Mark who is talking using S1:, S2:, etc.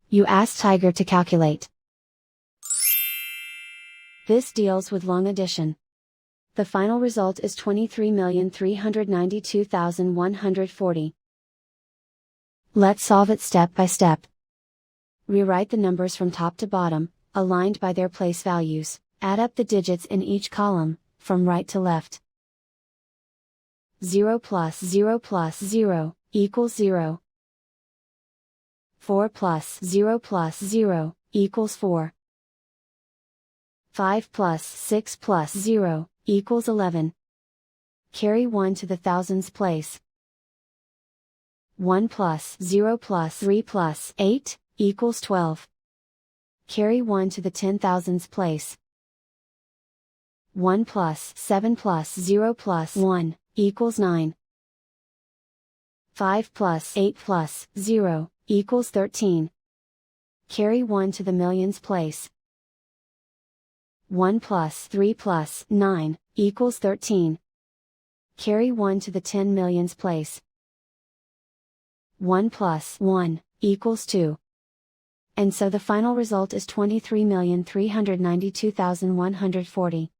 S1: You ask Tiger to calculate. This deals with long addition. The final result is 23,392,140. Let's solve it step by step. Rewrite the numbers from top to bottom, aligned by their place values. Add up the digits in each column, from right to left. 0 plus 0 plus 0 equals 0. 4 plus 0 plus 0 equals 4. 5 plus 6 plus 0 equals 11. Carry 1 to the thousands place. 1 plus 0 plus 3 plus 8 equals 12. Carry 1 to the 10,000s place. 1 plus 7 plus 0 plus 1 equals 9. 5 plus 8 plus 0 equals 13. Carry 1 to the millions place. 1 plus 3 plus 9 equals 13. Carry 1 to the 10 millions place. 1 plus 1 equals 2. And so the final result is 23,392,140.